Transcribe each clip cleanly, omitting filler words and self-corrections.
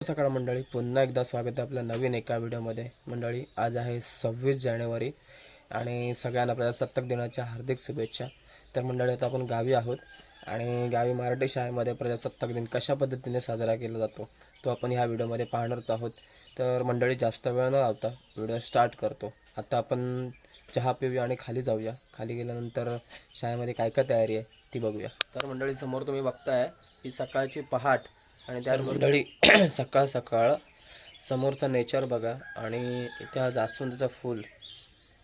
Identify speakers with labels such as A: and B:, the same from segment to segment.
A: सकाळ मंडळी, पुन्हा एकदा स्वागत आहे आपल्या नवीन एका व्हिडिओमध्ये. मंडळी, आज आहे 26 जानेवारी आणि सगळ्यांना प्रजासत्ताक दिनाच्या हार्दिक शुभेच्छा. तर मंडळी, आता आपण गावी आहोत आणि गावी मराठी शाळेमध्ये प्रजासत्ताक दिन कशा पद्धतीने साजरा केला जातो तो आपण ह्या व्हिडिओमध्ये पाहणारच आहोत. तर मंडळी, जास्त वेळ न लावता व्हिडिओ स्टार्ट करतो. आता आपण चहा पिऊया आणि खाली जाऊया. खाली गेल्यानंतर शाळेमध्ये काय काय तयारी आहे ती बघूया. तर मंडळी, समोर तुम्ही बघताय ही सकाळची पहाट आणि त्या मंडळी सकाळ सकाळ समोरचा नेचर बघा आणि इथे हा जास्वंदीचा फूल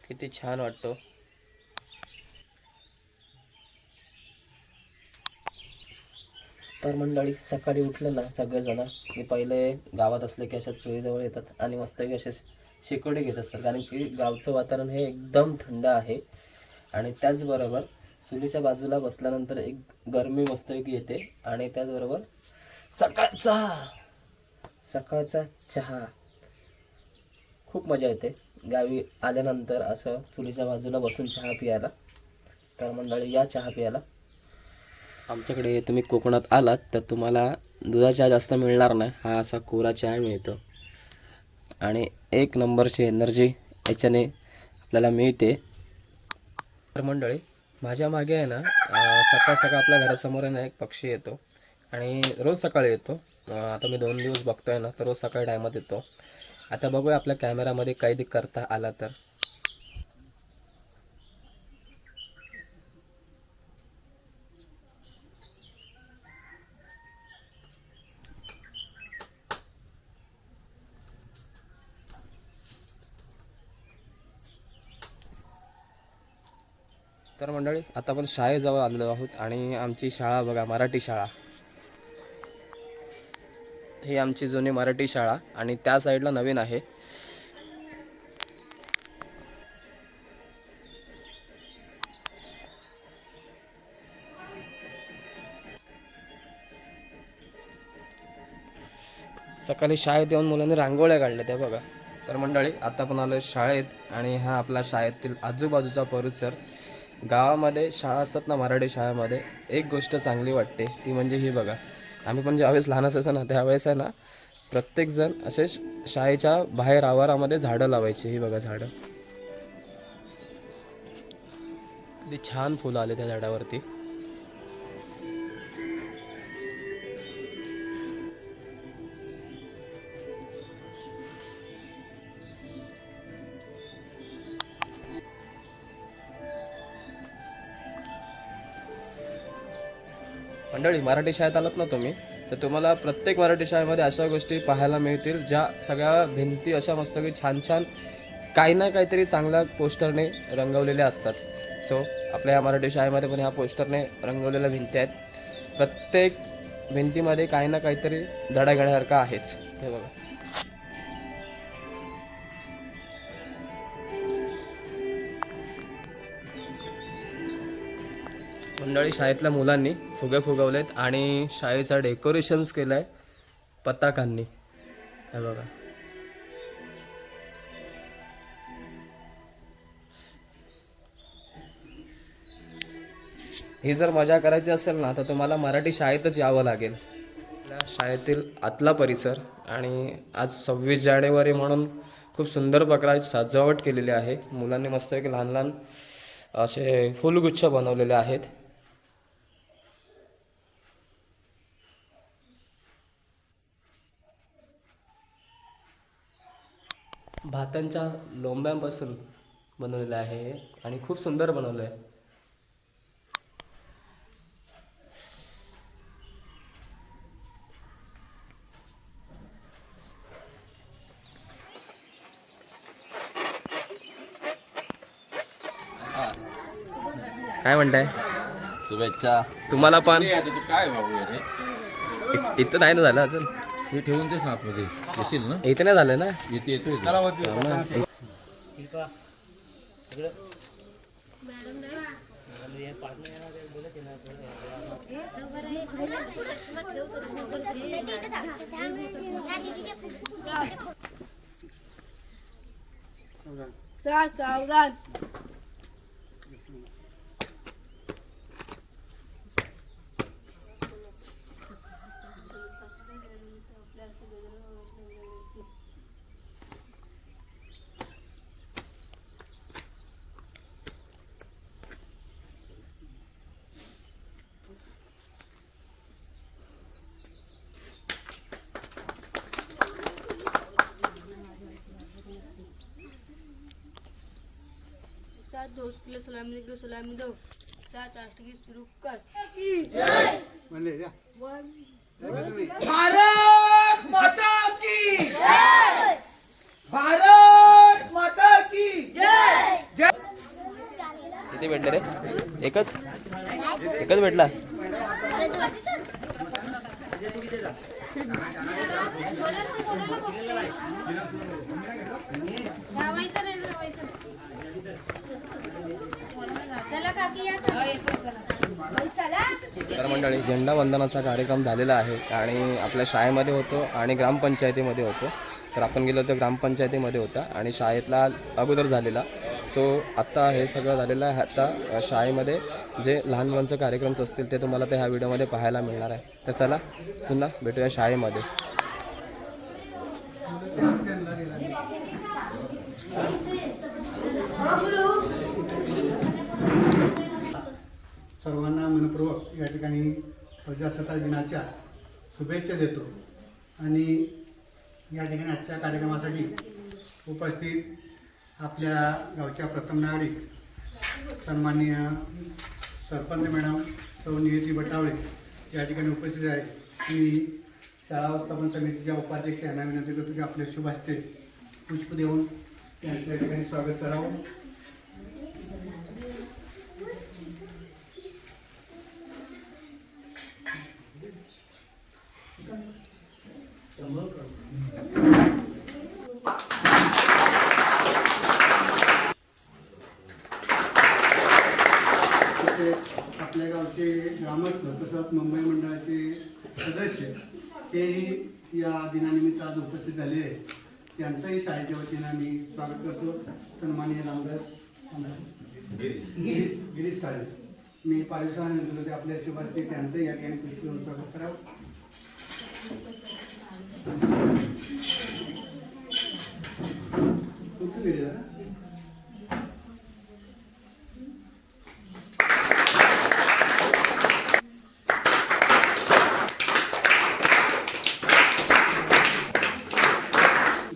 A: किती छान वाटतो. तर मंडळी, सकाळी उठलं ना सगळेजण की पहिले गावात असले की अशा चुलीजवळ येतात आणि मस्तपैकी असे शेकोटी घेत असतात, कारण की गावचं वातावरण हे एकदम थंड आहे. आणि त्याचबरोबर चुलीच्या बाजूला बसल्यानंतर एक गरमी मस्तपैकी येते आणि त्याचबरोबर सकाळचा सकाळचा चहा खूप मजा येते गावी आल्यानंतर असं चुलीच्या बाजूला बसून चहा पियाला. तर मंडळी, या चहा पियाला. आमच्याकडे तुम्ही कोकणात आलात तर तुम्हाला दुधाचा चहा जास्त मिळणार नाही, हा असा कोरा चहा मिळतो आणि एक नंबरची एनर्जी याच्याने आपल्याला मिळते. तर मंडळी, माझ्या मागे आहे ना सकाळ सकाळ आपल्या घरासमोर आहे ना एक पक्षी येतो आणि रोज सकाळी येतो. आता मी 2 दिवस बघतोय ना, तर रोज सकाळी टायमात येतो. आता बघूया आपल्या कॅमेरामध्ये कैद करता आला तर. तर मंडळी, आता आपण शाळेजवळ आलेलो आहोत आणि आमची शाळा बघा, मराठी शाळा. ही आमची जुनी मराठी शाळा आणि त्या साईडला नवीन आहे. सकाळी शाळेत येऊन मुलांनी रांगोळ्या काढल्या त्या बघा. तर मंडळी, आता आपण आलो शाळेत आणि हा आपला शाळेतील आजूबाजूचा परिसर. गावामध्ये शाळा असतात ना मराठी शाळेमध्ये, एक गोष्ट चांगली वाटते ती म्हणजे ही बघा. आम्ही पण ज्यावेळेस लहान असायचो ना त्यावेळेस आहे ना प्रत्येकजण असे शाळेच्या बाहेर आवारामध्ये झाडं लावायची. ही बघा झाडं, किती छान फुलं आले त्या झाडावरती. मंडळी, मराठी शाळेत आलात ना तुम्ही तर तुम्हाला प्रत्येक मराठी शाळेमध्ये अशा गोष्टी पाहायला मिळतील ज्या सगळ्या भिंती अशा मस्त की छान छान काही ना काहीतरी चांगल्या पोस्टरने रंगवलेल्या असतात. सो आपल्या या मराठी शाळेमध्ये पण ह्या पोस्टरने रंगवलेल्या भिंती आहेत. प्रत्येक भिंतीमध्ये काही ना काहीतरी धडा घेण्यासारखं आहेच. हे बघा. मंडळी, शाळेतल्या मुलांनी फुगे फुगवलेत आणि शाळेचं डेकोरेशन्स केलं आहे पताकांनी. हे बघा. ही जर मजा करायची असेल ना तर तुम्हाला मराठी शाळेतच यावं लागेल. आपल्या शाळेतील आतला परिसर आणि आज 26 जानेवारी म्हणून खूप सुंदर प्रकारे सजावट केलेली आहे. मुलांनी मस्त एक लहान लहान असे फुलगुच्छ बनवलेले आहेत. भातांच्या लोंब्यांपासून बनवलेलं आहे आणि खूप सुंदर बनवलं आहे. काय म्हणताय?
B: शुभेच्छा
A: तुम्हाला पण.
B: काय भाऊ रे
A: इथं नाही ना झालं अजून.
B: हे ठेवून देस ना आतमध्ये येशील ना
A: इथं नाही झालं ना.
B: येते येतोय
C: सावधान. दो सलामी दो 7 8 की शुरू कर
D: म्हणले द्या
E: भारत माता की जय भारत माता की जय
A: किती भेटले रे? एकच भेटला. तर मंडळी झेंडा वंदनाचा कार्यक्रम झालेला आहे आणि आपल्या शाळेमध्ये होतो आणि ग्रामपंचायतीमध्ये होतो. तर आपण गेलो होतो ग्रामपंचायतीमध्ये होता आणि शाळेतला अगोदर झालेला. सो आत्ता हे सगळं झालेलं आहे. आता शाळेमध्ये जे लहान मुलांचे कार्यक्रम असतील ते तुम्हाला त्या ह्या व्हिडिओमध्ये पाहायला मिळणार आहे. तर चला पुन्हा भेटूया शाळेमध्ये.
D: सर्वांना मनपूर्वक या ठिकाणी प्रजासत्ताक दिनाच्या शुभेच्छा देतो आणि या ठिकाणी आजच्या कार्यक्रमासाठी उपस्थित आपल्या गावच्या प्रथम नागरिक सन्माननीय सरपंच मॅडम सौ नियती बटावळे या ठिकाणी उपस्थित आहे. मी शाळा व्यवस्थापन समितीच्या उपाध्यक्ष यांना विनंती करतो की आपल्या शुभ हस्ते पुष्प देऊन त्यांचं या ठिकाणी स्वागत करावं. आपल्या गावचे ग्रामस्थ तसंच मुंबई मंडळाचे सदस्य तेही या दिनानिमित्त आज उपस्थित झाले आहेत. त्यांचंही शाळेच्या वतीनं मी स्वागत करतो. सन्माननीय नामदार गिरीश साळे मी पाडवीसांना आपल्या शुभार्थी त्यांचंही या ठिकाणी पुष्प देऊन स्वागत करावं. कुठं गेले जरा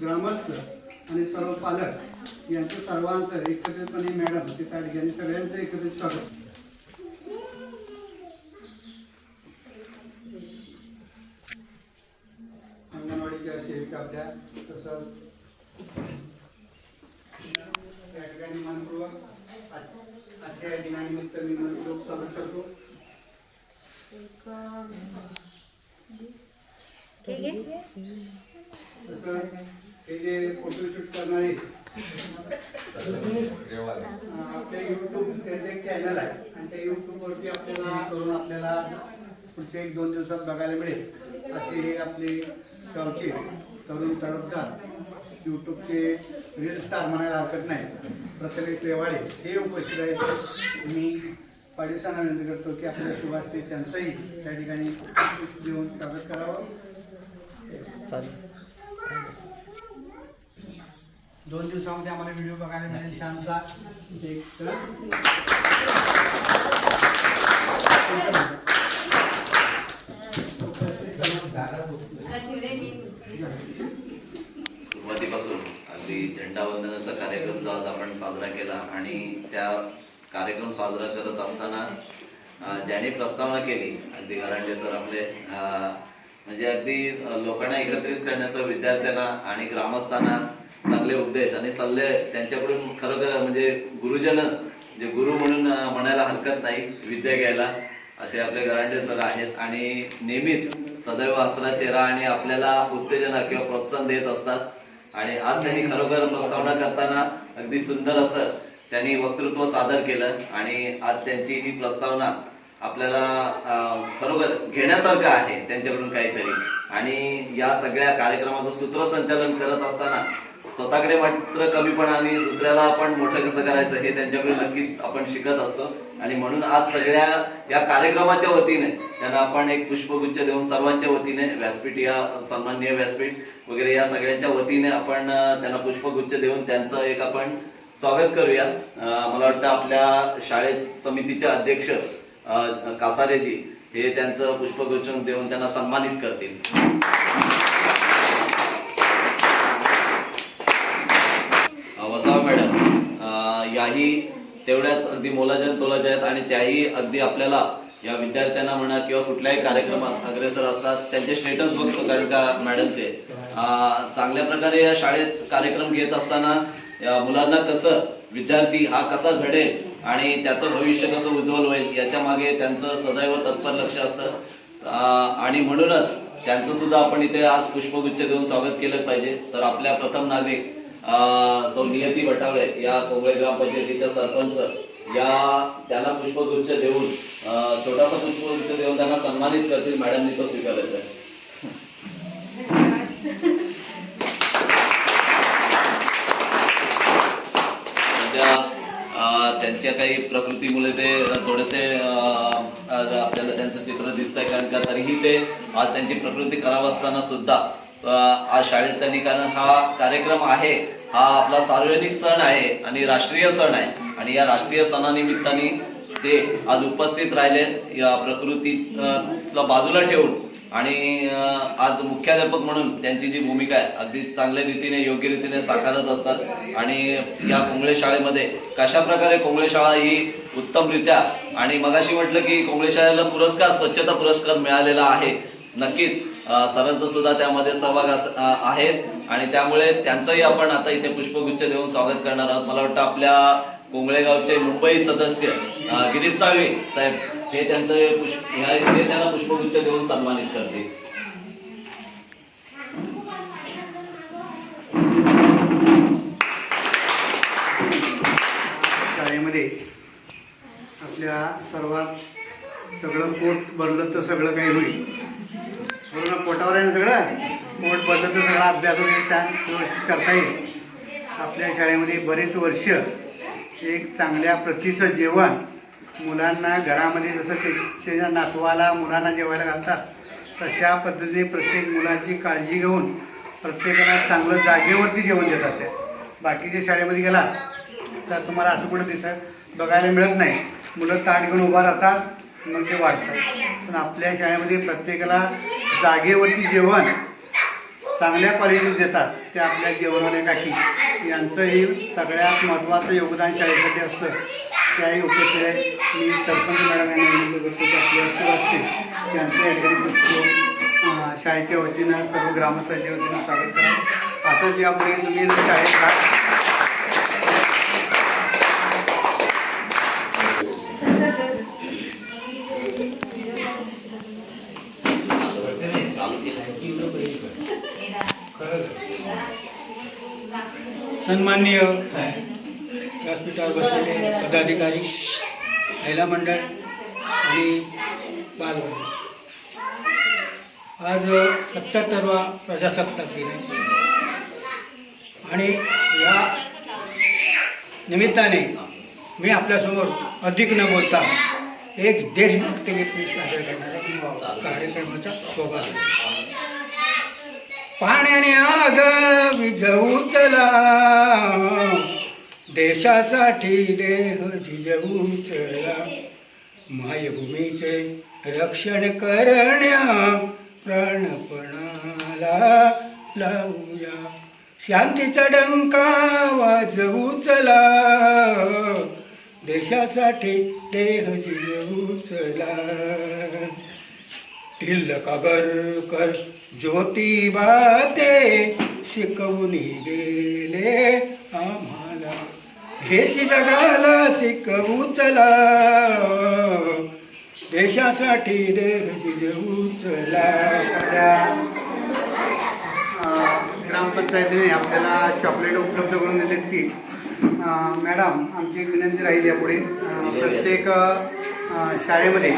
D: ग्रामस्थ आणि सर्व पालक यांचं सर्वांचं एकत्रितपणे मॅडम ते त्या ठिकाणी सगळ्यांचं एकत्रित स्वागत. अंगणवाडीच्या सेविका आपल्या तसंच त्या ठिकाणी मनपूर्वक आजच्या दिनानिमित्त मी मनपूर्वक स्वागत करतो. तसंच हे जे फोटोशूट करणारे आपल्या यूट्यूब त्यांचं एक चॅनल आहे आणि त्या यूट्यूबवरती आपल्याला पुढच्या 1-2 दिवसात बघायला मिळेल असे हे आपले गावचे तरुण तडफदार यूट्यूबचे रील स्टार म्हणायला हरकत नाही प्रथमेश रेवाडे हे उपस्थित आहेत. मी पाडवीसांना विनंती करतो की आपल्या शुभास्ते त्यांचंही त्या ठिकाणी देऊन स्वागत करावं.
A: चालेल.
D: 2 दिवसामध्ये आम्हाला व्हिडिओ बघायला मिळेल छानसा.
B: सुरुवातीपासून अगदी झेंडा वंदनाचा कार्यक्रम जो आज आपण साजरा केला आणि त्या कार्यक्रम साजरा करत असताना ज्याने प्रस्तावना केली अगदी गरांडे सर आपले म्हणजे अगदी लोकांना एकत्रित करण्याचा विद्यार्थ्यांना आणि ग्रामस्थांना चांगले उद्देश आणि सल्ले त्यांच्याकडून खरोखर म्हणजे गुरुजन जे गुरु म्हणून म्हणायला हरकत नाही विद्या घ्यायला असे आपले गरांडे सर आहेत आणि नेहमीच सदैव हसरा चेहरा आणि आपल्याला उत्तेजना किंवा प्रोत्साहन देत असतात. आणि आज त्यांनी खरोखर प्रस्तावना करताना अगदी सुंदर असं त्यांनी वक्तृत्व सादर केलं आणि आज त्यांची ही प्रस्तावना आपल्याला खरोखर घेण्यासारखं आहे त्यांच्याकडून काहीतरी. आणि या सगळ्या कार्यक्रमाचं सूत्रसंचालन करत असताना स्वतःकडे मात्र कमीपणा आणि दुसऱ्याला आपण मोठं कसं करायचं हे त्यांच्याकडे नक्कीच आपण शिकत असतो. आणि म्हणून आज सगळ्या या कार्यक्रमाच्या वतीने त्यांना आपण एक पुष्पगुच्छ देऊन सर्वांच्या वतीने व्यासपीठ या सन्माननीय व्यासपीठ वगैरे या सगळ्यांच्या वतीने आपण त्यांना पुष्पगुच्छ देऊन त्यांचं एक आपण स्वागत करूया. मला वाटतं आपल्या शाळेत समितीचे अध्यक्ष कासारेजी हे त्यांचं पुष्पगुच्छ देऊन त्यांना सन्मानित करतील. वसावा मॅडम याही तेवढ्याच अगदी मोलाच्या तोलाच्या आहेत आणि त्याही अगदी आपल्याला या विद्यार्थ्यांना म्हणा किंवा कुठल्याही कार्यक्रमात अग्रेसर असतात त्यांचे स्टेटस बघतो, कारण का मॅडमचे चांगल्या प्रकारे या शाळेत कार्यक्रम घेत असताना या मुलांना कसं विद्यार्थी हा कसा घडेल आणि त्याचं भविष्य कसं उज्ज्वल होईल याच्या मागे त्यांचं सदैव तत्पर लक्ष असतं आणि म्हणूनच त्यांचं सुद्धा आपण इथे आज पुष्पगुच्छ देऊन स्वागत केलं पाहिजे. तर आपल्या प्रथम नागरिक सौ नियती बटावळे या कोंबळे ग्रामपंचायतीच्या सरपंच त्यांना पुष्पगुच्छ देऊन छोटासा पुष्पगुच्छ देऊन त्यांना सन्मानित करतील. मॅडमनी तो स्वीकारायचा आहे. त्यांच्या काही प्रकृतीमुळे ते थोडेसे आपल्याला त्यांचं चित्र दिसतंय, कारण का तरीही ते आज त्यांची प्रकृती खराब असताना सुद्धा आज शाळेत त्यांनी, कारण हा कार्यक्रम आहे हा आपला सार्वजनिक सण आहे आणि राष्ट्रीय सण आहे आणि या राष्ट्रीय सणानिमित्ताने ते आज उपस्थित राहिले या प्रकृतीला बाजूला ठेवून आणि आज मुख्याध्यापक म्हणून त्यांची जी भूमिका आहे अगदी चांगल्या रीतीने योग्य रीतीने साकारत असतात आणि या कोंबळे शाळेमध्ये कशा प्रकारे कोंबळे शाळा ही उत्तमरित्या आणि मगाशी म्हटलं की कोंबळे शाळेला पुरस्कार स्वच्छता पुरस्कार मिळालेला आहे. नक्कीच सरांचा सुद्धा त्यामध्ये सहभाग आहेत आणि त्यामुळे त्यांचंही आपण आता इथे पुष्पगुच्छ देऊन स्वागत करणार आहोत. मला वाटतं आपल्या कोंबळेगावचे मुंबई सदस्य गिरीश साळवे साहेब हे त्यांना पुष्पगुच्छ देऊन सन्मानित करतील.
D: शाळेमध्ये आपल्या सर्वात सगळं पोट भरलं तर सगळं काही होईल. बरोबर, पोटावर आहे ना सगळं, पोट भरलं तर सगळा अभ्यास व्यवस्थित करता येईल. आपल्या शाळेमध्ये बरेच वर्ष एक चांगल्या प्रतीचं जेवण मुलांना घरामध्ये जसं त्याच्या नातवाला मुलांना जेवायला घालतात तशा पद्धतीने प्रत्येक मुलाची काळजी घेऊन प्रत्येकाला चांगलं जागेवरती जेवण देतात. ते बाकीच्या शाळेमध्ये गेला तर तुम्हाला असं कुठं बघायला मिळत नाही. मुलं ताट घेऊन उभा राहतात मग ते वाढतात. पण आपल्या शाळेमध्ये प्रत्येकाला जागेवरती जेवण चांगल्या क्वालिटीत देतात. ते आपल्या जेवणाने काकी यांचंही सगळ्यात महत्त्वाचं योगदान शाळेसाठी असतं. त्याही उपस्थित आहे. मी सरपंच मॅडम यांना विनंती करतो की आपल्या असते त्यांचं या ठिकाणी शाळेच्या वतीनं सर्व ग्रामस्थांच्या वतीनं स्वागत करा. असंच यापुढे तुम्ही जर शाळेत
F: सन्माननीय व्यासपीठावर बसलेले पदाधिकारी, महिला मंडळ आणि बालवर्ग, आज 77वा प्रजासत्ताक दिन आहे आणि या निमित्ताने मी आपल्यासमोर अधिक न बोलता एक देशभक्ती गीत सादर करणारा कार्यक्रमाचा शोभा आहे. पाण्याने आग विझवू चला, देशासाठी देह झिजवू चला, मायभूमीचे रक्षण करण्या प्राणपणाला लावूया, शांतीचा डंका वाजवू चला, देशासाठी देह झिजवू चला. टिल्लकागरकर ज्योतिबा ते शिकवून गेले आम्हाला, हेच जगाला शिकवू चला, देशासाठी देह झिजवू चला.
D: ग्रामपंचायतीने आपल्याला चॉकलेट उपलब्ध करून दिलेत की मॅडम आमची एक विनंती राहील यापुढे प्रत्येक शाळेमध्ये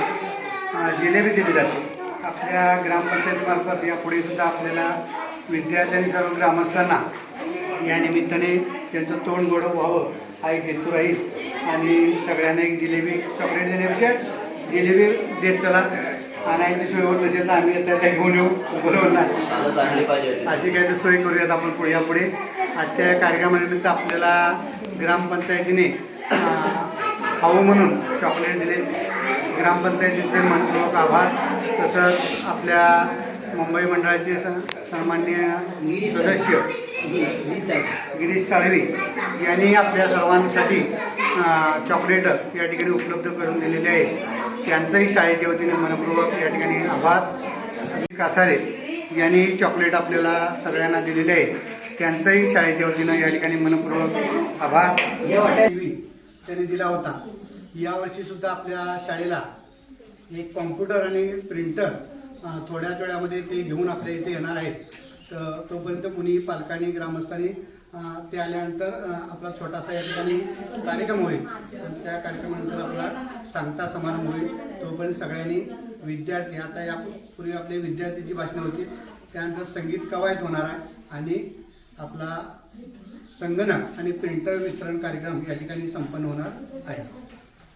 D: जिलेबी दिली जाते. आपल्या ग्रामपंचायतीमार्फत यापुढे सुद्धा आपल्याला विद्यार्थ्यांनी सर्व ग्रामस्थांना या निमित्ताने त्यांचं तोंड गोड व्हावं हा एक हेतू राहील आणि सगळ्यांना एक जिलेबी चॉकलेट देण्यापेक्षा जिलेबी देत चला. आणायची सोय होत नसेल तर आम्ही आता त्या घेऊन येऊ, बरोबर ना, अशी काही सोय करूयात आपण पुढे यापुढे. आजच्या या कार्यक्रमानिमित्त आपल्याला ग्रामपंचायतीने खाऊ म्हणून चॉकलेट दिले. ग्रामपंचायतीचे मनपूर्वक आभार. तसंच आपल्या मुंबई मंडळाचे सन्माननीय सदस्य गिरीश साळवी यांनी आपल्या सर्वांसाठी चॉकलेट या ठिकाणी उपलब्ध करून दिलेले आहेत. त्यांचंही शाळेच्या वतीने मनपूर्वक या ठिकाणी आभार. कासारे यांनी चॉकलेट आपल्याला सगळ्यांना दिलेले आहे, त्यांचंही शाळेच्या वतीनं या ठिकाणी मनपूर्वक आभार. त्यांनी दिला होता. यावर्षी सुद्धा आपल्या शाळेला एक कॉम्प्युटर आणि प्रिंटर थोड्याच वेळामध्ये ते घेऊन आपल्या इथे येणार आहेत. तर तोपर्यंत कुणी पालकांनी ग्रामस्थांनी ते आल्यानंतर आपला छोटासा या ठिकाणी कार्यक्रम होईल आणि त्या कार्यक्रमानंतर आपला सांगता समारंभ होईल. तोपर्यंत सगळ्यांनी विद्यार्थी, आता यापूर्वी आपले विद्यार्थ्यांची भाषणं होती, त्यानंतर संगीत कवायत होणार आहे आणि आपला संगणक आणि प्रिंटर वितरण कार्यक्रम या ठिकाणी संपन्न होणार आहे.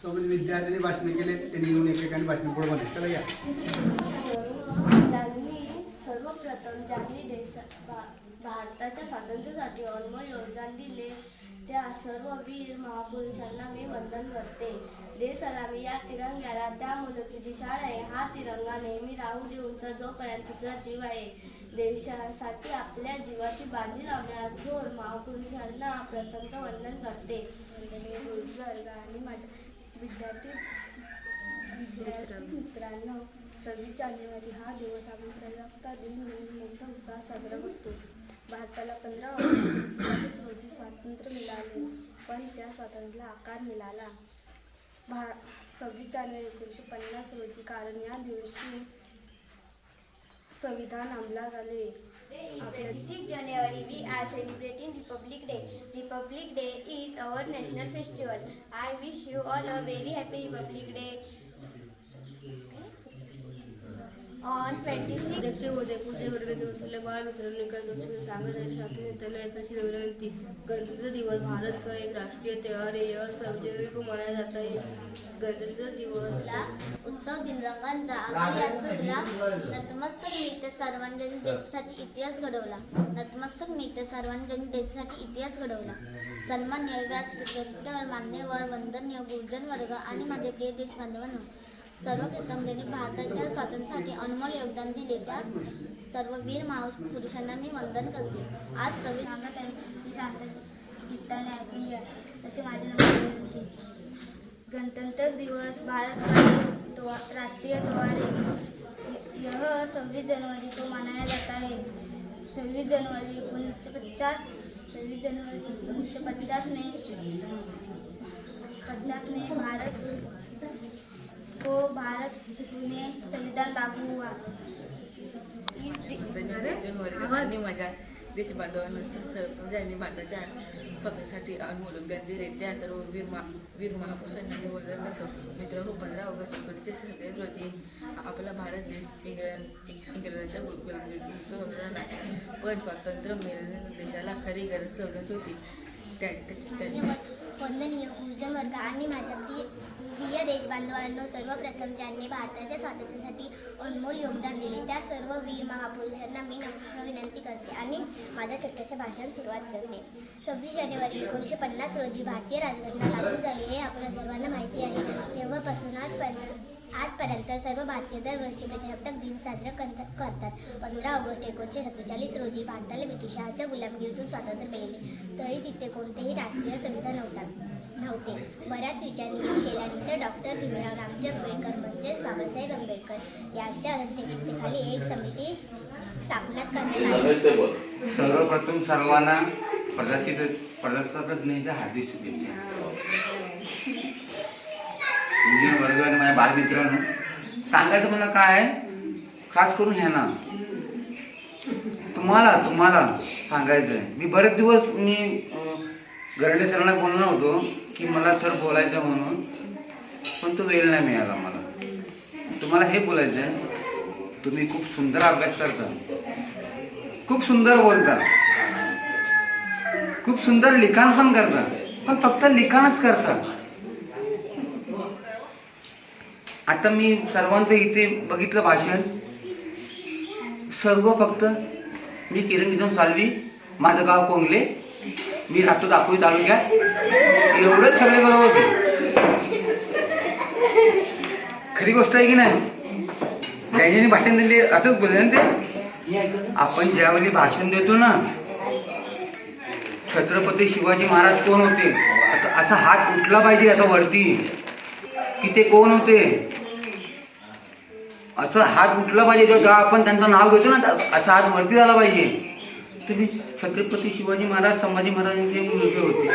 D: तोपर्यंत विद्यार्थ्यांनी भाषण केले, त्यांनी येऊन एकेकाने भाषण पुढे बनले. चला या.
G: ज्यांनी भारताच्या स्वातंत्र्यासाठी अनमोल योगदान दिले त्या सर्व वीर महापुरुषांना मी वंदन करते. देशाला या तिरंग्याला त्या मुलुकीची शाळ आहे. हा तिरंगा नेहमी राहू दे उंच जोपर्यंत तुझा जीव आहे. देशासाठी आपल्या जीवाची बाजी लावणाऱ्या थोर महापुरुषांना प्रथमतः वंदन करते. वर्ग आणि माझ्या विद्यार्थी मित्रांनो, 26 जानेवारी हा दिवस आपण प्रजासत्ताक दिन म्हणून मोठा उत्साह साजरा करतो. भारताला 15 ऑगस्ट रोजी स्वातंत्र्य मिळाले, पण त्या स्वातंत्र्याला आकार मिळाला 26 जानेवारी 1950 रोजी, कारण या दिवशी संविधान अंमलात आले.
H: 26 January we are celebrating Republic Day. Republic Day is our national festival. I wish you all a very happy Republic Day. On 26
C: अध्यक्ष महोदय, पूज्य गुरुदेव दिवसले बाळ मित्रांनो, एका गोष्टी सांगत आहे. शाखेने त्यांना एकाशी विनंती. गणतंत्र दिवस भारत का एक राष्ट्रीय त्योहार है. यह 26 जनवरी को मनाया जाता है. गणतंत्र दिवस
H: उत्सव दिन रंगांचा आम्ही या सगळा नतमस्तक मी ते सर्वांनी देशासाठी इतिहास घडवला. नतमस्तक मी ते सर्वांनी देशासाठी इतिहास घडवला. सन्माननीय व्यासपीठावर मान्यवर, वंदनीय गुरुजन वर्ग आणि माझे प्रिय देशबांधवांनो, सर्वप्रथम त्यांनी भारताच्या स्वातंत्र्यासाठी अनमोल योगदान दिले त्या सर्व वीर महापुरुषांना मी वंदन करते. आज सांगत आहे की शांत चित्ताने ऐकून घ्या असे माझे विनंती. गणतंत्र दिवस भारत का एक राष्ट्रीय त्योहार है. यह 26 जनवरी को मनाया जाता है. 26 जनवरी 1950 भारत में संविधान लागू हुआ.
I: आणि माझ्या देशबांधवांना सर्व ज्यांनी भारताच्या स्वातंत्र्यासाठी अनमोल योगदान दिले त्या सर्व वीर महापुरुषांना मी वंदन करतो. मित्रांनो, 15 ऑगस्ट 1947 रोजी आपला भारत देश इंग्रजांच्या गुलामीतून मुक्त झाला, पण स्वातंत्र्य मिळाल्यानंतर देशाला खरी गरज संविधानाची होती.
H: वंदनीय गुरुजन वर्ग आणि माझ्या प्रिय देशबांधवांनो, सर्वप्रथम ज्यांनी भारताच्या स्वातंत्र्यासाठी अनमोल योगदान दिले त्या सर्व वीर महापुरुषांना मी विनंती करते आणि माझ्या छोट्याशा भाषण सुरुवात करते. 26 जानेवारी 1950 रोजी भारतीय राजघटना लागू झाली हे आपल्या सर्वांना माहिती आहे. तेव्हापासून आजपर्यंत सर्व भारतीय दरवर्षी प्रजासत्ताक दिन साजरा करतात. 15 ऑगस्ट 1947 रोजी भारताला ब्रिटिशांच्या गुलामगिरीतून स्वातंत्र्य मिळाले, तरी तिथे कोणतेही राष्ट्रीय संविधान नव्हते. बऱ्याच विचारणी केल्यानंतर डॉक्टर भीमराव रामजी आंबेडकर म्हणजेच बाबासाहेब आंबेडकर यांच्या अध्यक्षतेखाली एक समिती स्थापना करण्यात आली.
F: सर्वप्रथम सर्वांना प्रजासत्ताक दिनाच्या हार्दिक शुभेच्छा. वर्ग आणि माझ्या बालमित्रांनो, सांगायचं मला काय आहे, खास करून ह्या ना तुम्हाला सांगायचं आहे. मी बरेच दिवस गरडे सरांना बोलणार होतो की मला सर बोलायचं म्हणून, पण तो वेळ नाही मिळाला मला. तुम्हाला हे बोलायचं आहे, तुम्ही खूप सुंदर अभ्यास करता, खूप सुंदर बोलता, खूप सुंदर लिखाण पण करता, पण फक्त लिखाणच करता. आता मी सर्वांचं इथे बघितलं भाषण, सर्व फक्त मी किरण साळवी, माझं गाव कोंगले, मी राहतो दापोली तालुक्यात, एवढंच सगळे करत होते. खरी गोष्ट आहे की नाही? ज्यांनी भाषण दिले असंच बोलले ना ते. आपण ज्यावेळी भाषण देतो ना, छत्रपती शिवाजी महाराज कोण होते, असा हात उठला पाहिजे असा वरती, की ते कोण होते असं हात उठला पाहिजे. जेव्हा आपण त्यांचं नाव घेतो ना, असा हात वरती झाला पाहिजे. तुम्ही छत्रपती शिवाजी महाराज संभाजी महाराजांचे मुलगे होते,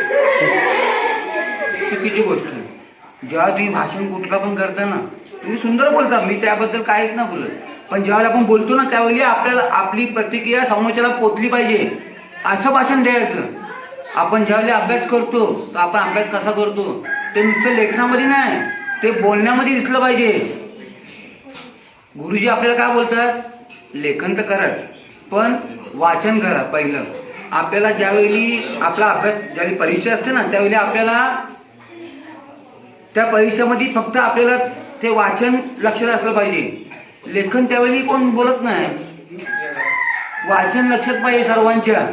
F: चुकीची गोष्ट आहे. जेव्हा तुम्ही भाषण कुठला पण करता ना, तुम्ही सुंदर बोलता, मी त्याबद्दल काहीच नाही बोलत, पण ज्यावेळी आपण बोलतो ना त्यावेळी आपल्याला आपली प्रतिक्रिया समोरच्याला पोचली पाहिजे, असं भाषण द्यायचं. आपण ज्यावेळी अभ्यास करतो तर आपण अभ्यास कसा करतो ते नुसतं लेखनामध्ये नाही, ते बोलण्यामध्ये दिसलं पाहिजे. गुरुजी आपल्याला काय बोलतात, लेखन तर करा पण वाचन करा. पहिलं आपल्याला ज्यावेळी आपला अभ्यास, ज्यावेळी परीक्षा असते ना त्यावेळी आपल्याला त्या परीक्षेमध्ये फक्त आपल्याला ते वाचन लक्षात असलं पाहिजे. लेखन त्यावेळी कोण बोलत नाही, वाचन लक्षात पाहिजे सर्वांच्या.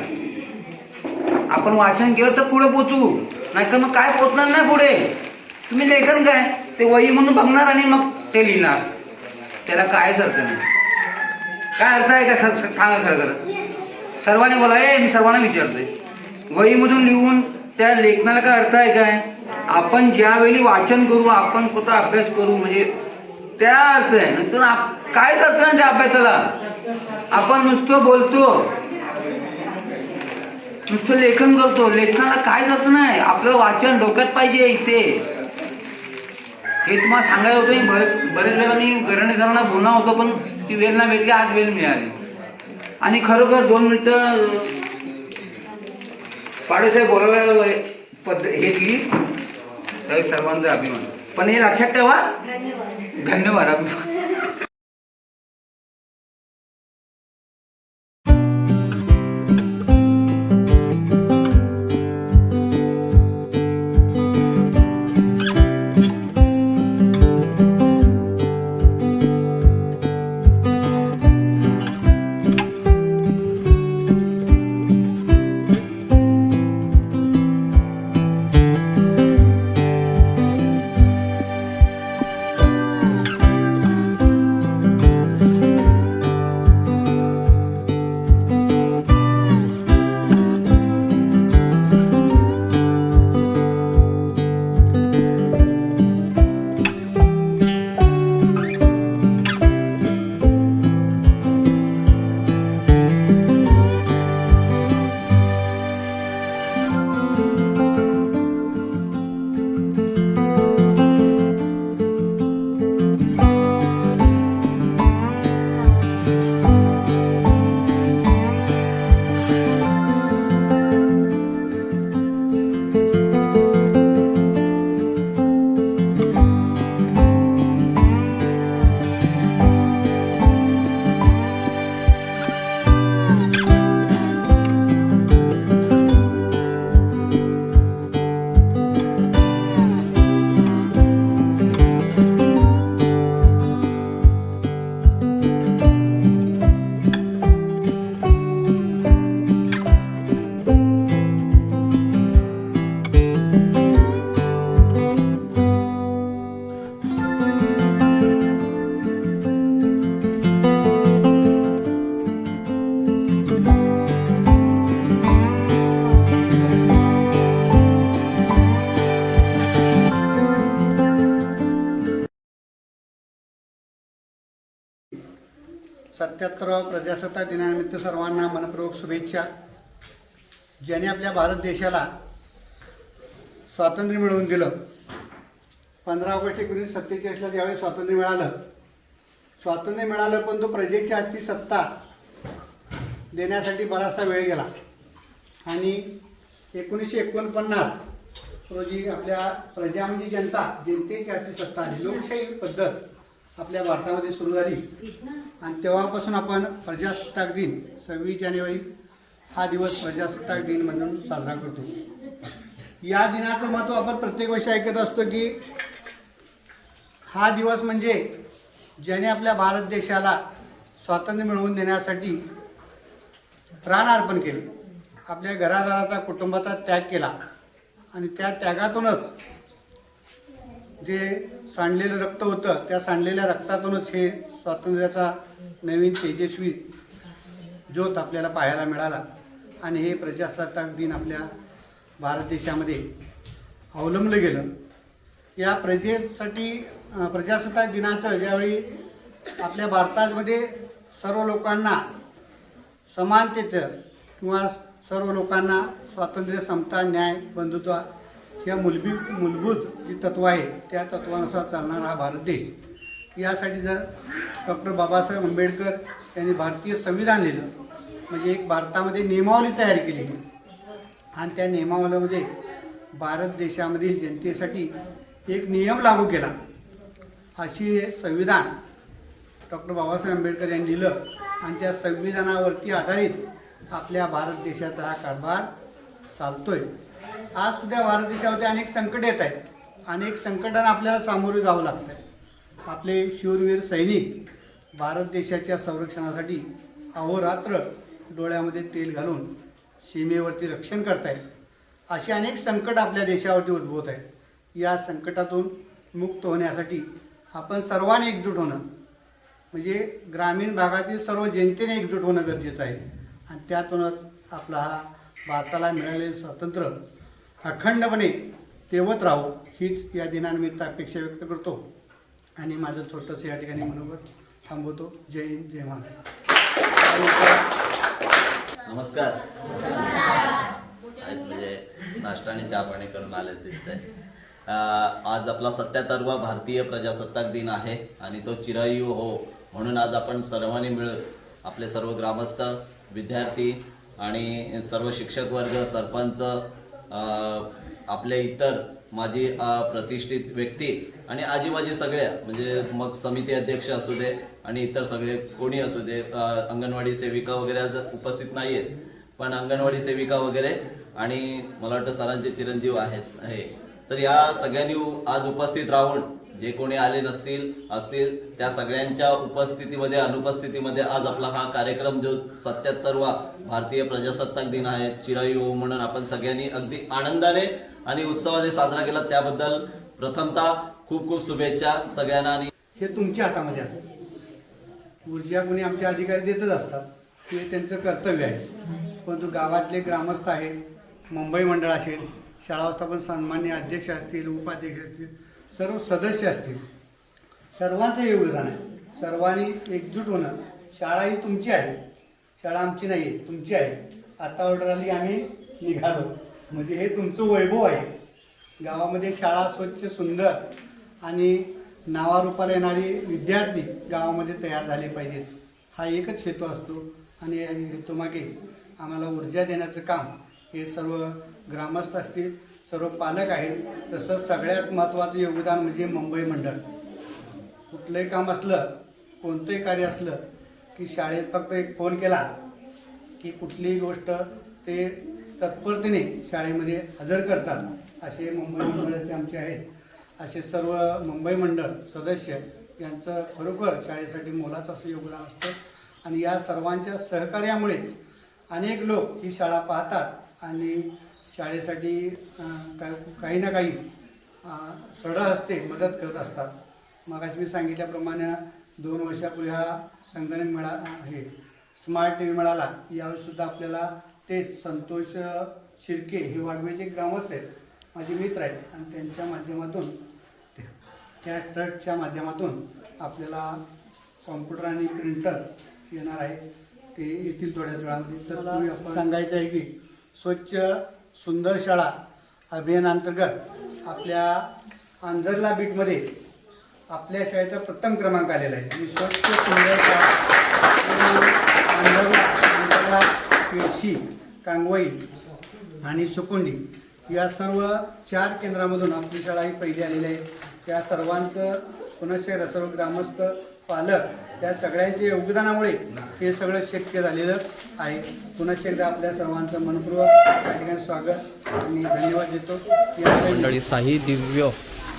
F: आपण वाचन केलं तर पुढे पोचू, नाहीतर मग काय पोचणार नाही पुढे. तुम्ही लेखन काय ते वही म्हणून बघणार आणि मग ते लिहिणार, त्याला कायच अर्थ नाही. काय अर्थ आहे का सांगा खरं खरं. सर्वांनी बोला, मी सर्वांना विचारतोय, वहीमधून लिहून त्या लेखनाला काय अर्थ आहे काय. आपण ज्यावेळी वाचन करू, आपण स्वतः अभ्यास करू, म्हणजे त्या अर्थ आहे. नंतर कायच अर्थ नाही त्या अभ्यासाला. आपण नुसतं बोलतो, नुसतं लेखन करतो, लेखनाला कायच अर्थ नाही. आपल्याला वाचन डोक्यात पाहिजे. इथे हे तुम्हाला सांगायचं होतं. बरेच वेळा मी गरणे सरांना बोलणार होतो, पण ती वेळ नाही भेटली, आज वेळ मिळाली. आणि खरोखर 2 मिनिटं पाडेसाहेब बोलायला हे दिली, तर सर्वांचा अभिमान. पण हे लक्षात ठेवा, धन्यवाद.
D: प्रजासत्ताक दिनानिमित्त सर्वांना मनपूर्वक शुभेच्छा. ज्याने आपल्या भारत देशाला स्वातंत्र्य मिळवून दिलं, 15 ऑगस्ट 1947ला ज्यावेळी स्वातंत्र्य मिळालं, पण तो प्रजेच्या हाती सत्ता देण्यासाठी बराचसा वेळ गेला. आणि 1949 रोजी आपल्या प्रजा म्हणजे जनता, जनतेच्या हाती सत्ता आली, लोकशाही पद्धत आपल्या भारतामध्ये सुरू झाली. आणि तेव्हापासून आपण प्रजासत्ताक दिन 26 जानेवारी हा दिवस प्रजासत्ताक दिन म्हणून साजरा करतो. या दिनाचं महत्त्व आपण प्रत्येक वर्षी ऐकत असतो की हा दिवस म्हणजे ज्याने आपल्या भारत देशाला स्वातंत्र्य मिळवून देण्यासाठी प्राण अर्पण केले, आपल्या घरादाराचा, कुटुंबाचा त्याग केला. आणि त्या त्यागातूनच जे सांडलेलं रक्त होतं, त्या सांडलेल्या रक्तातूनच हे स्वातंत्र्याचा नवीन तेजस्वी ज्योत आपल्याला पाहायला मिळाला आणि हे प्रजासत्ताक दिन आपल्या भारत देशामध्ये अवलंबलं गेलं. या प्रजासत्ताक दिनाचं ज्यावेळी आपल्या भारतामध्ये सर्व लोकांना समानतेचं किंवा सर्व लोकांना स्वातंत्र्य, समता, न्याय, बंधुत्व या मूलभूत जी तत्व आहेत त्या तत्वानुसार चालणारा हा भारत देश, यासाठी जर डॉक्टर बाबासाहेब आंबेडकर यांनी भारतीय संविधान लिहिलं, म्हणजे एक भारतामध्ये नियमावली तयार केली आणि त्या नियमावलीमध्ये भारत देशामधील जनतेसाठी एक नियम लागू केला. अशी संविधान डॉक्टर बाबासाहेब आंबेडकर यांनी लिहिलं आणि त्या संविधानावरती आधारित आपल्या भारत देशाचा हा कारभार चालतोय. आज सुद्धा भारत देशावरती अनेक संकट येत आहेत, अनेक संकटांना आपल्याला सामोरे जावं लागतं आहे. आपले शूरवीर सैनिक भारत देशाच्या संरक्षणासाठी अहोरात्र डोळ्यामध्ये तेल घालून सीमेवरती रक्षण करत आहेत. अशी अनेक संकट आपल्या देशावरती उद्भवत आहेत. या संकटातून मुक्त होण्यासाठी आपण सर्वांनी एकजूट होणं, म्हणजे ग्रामीण भागातील सर्व जनतेने एकजूट होणं गरजेचं आहे आणि त्यातूनच आपला हा भारताला मिळालेले स्वातंत्र्य अखंडपणे तेवत राहो हीच या दिनानिमित्त अपेक्षा व्यक्त करतो आणि माझं छोटंसं या ठिकाणी मनोगत थांबवतो. जय हिंद, जय महाराष्ट्र.
B: नमस्कार. आहेत म्हणजे नाश्ता आणि चहा पाणी करून आले दिसतंय. आज आपला 77वा भारतीय प्रजासत्ताक दिन आहे आणि तो चिरायू हो म्हणून आज आपण सर्वांनी मिळून आपले सर्व ग्रामस्थ, विद्यार्थी आणि सर्व शिक्षक वर्ग, सरपंच, आपले इतर माझी प्रतिष्ठित व्यक्ती आणि आजी माझी सगळ्या, म्हणजे मग समिती अध्यक्ष असू दे आणि इतर सगळे कोणी असू दे, अंगणवाडी सेविका वगैरे आज उपस्थित नाही आहेत, पण अंगणवाडी सेविका वगैरे आणि मला वाटतं सरांचे चिरंजीव आहेत हे, तर या सगळ्यांनी आज उपस्थित राहून जे कोणी आले असतील त्या सगळ्यांच्या उपस्थितीमध्ये, अनुपस्थितीमध्ये आज आपला हा कार्यक्रम जो 77वा भारतीय प्रजासत्ताक दिन आहे चिरायू म्हणून आपण सगळ्यांनी अगदी आनंदाने आणि उत्सवाने साजरा केला. त्याबद्दल प्रथमतः खूप खूप शुभेच्छा सगळ्यांना. आणि
D: हे तुमच्या हातामध्ये असतं. ऊर्जा कोणी आमचे अधिकारी देतच असतात, ते त्यांचं कर्तव्य आहे. परंतु गावातले ग्रामस्थ आहेत, मुंबई मंडळ असेल, शाळा व्यवस्थापन सन्मान्य अध्यक्ष असतील, उपाध्यक्ष असतील, सर्व सदस्य असतील, सर्वांचं योगदान आहे. सर्वांनी एकजूट होणं. शाळा ही तुमची आहे, शाळा आमची नाही आहे, तुमची आहे. आता ऑर्डर आली, आम्ही निघालो, म्हणजे हे तुमचं वैभव आहे. गावामध्ये शाळा स्वच्छ, सुंदर आणि नावारूपाला येणारी विद्यार्थी गावामध्ये तयार झाले पाहिजेत, हा एकच हेतू असतो. आणि या हेतूमागे आम्हाला ऊर्जा देण्याचं काम हे सर्व ग्रामस्थ असतील, सर्व पालक आहेत. तसंच सगळ्यात महत्त्वाचं योगदान म्हणजे मुंबई मंडळ. कुठलंही काम असलं, कोणतंही कार्य असलं की शाळेत फक्त एक फोन केला की कुठलीही गोष्ट ते तत्परतेने शाळेमध्ये हजर करतात. असे मुंबई मंडळाचे आमचे आहेत. असे सर्व मुंबई मंडळ सदस्य यांचं खरोखर शाळेसाठी मोलाचं असं योगदान असतं आणि या सर्वांच्या सहकार्यामुळेच अनेक लोक ही शाळा पाहतात आणि शाळेसाठी काही ना काही सढळ असते मदत करत असतात. मगाशी मी सांगितल्याप्रमाणे 2 वर्षापूर्वी हा संगणक हे स्मार्ट TV मिळाला. यावेळीसुद्धा आपल्याला तेच संतोष शिर्के हे वाघवेचे ग्रामस्थ आहेत, माझे मित्र आहेत आणि त्यांच्या माध्यमातून त्या ट्रस्टच्या माध्यमातून आपल्याला कॉम्प्युटर आणि प्रिंटर येणार आहे. ते येतील थोड्याच वेळामध्ये. तर तुम्ही आपण सांगायचं आहे की स्वच्छ सुंदर शाळा अभियानांतर्गत आपल्या आंजरला बीटमध्ये आपल्या शाळेचा प्रथम क्रमांक आलेला आहे. आणि स्वच्छ सुंदर शाळा आंजरला, पेडशी, कांगवाई आणि सुकुंडी या सर्व 4 केंद्रामधून आपली शाळा ही पहिली आलेली आहे. त्या सर्वांचं पुनश्च सर्व ग्रामस्थ, पालक त्या सगळ्यांच्या योगदानामुळे हे सगळं शक्य झालेलं आहे. पुनश्च एकदा आपल्या सर्वांचं मनपूर्वक या ठिकाणी स्वागत आणि धन्यवाद देतो. या
A: मंडळी साई दिव्य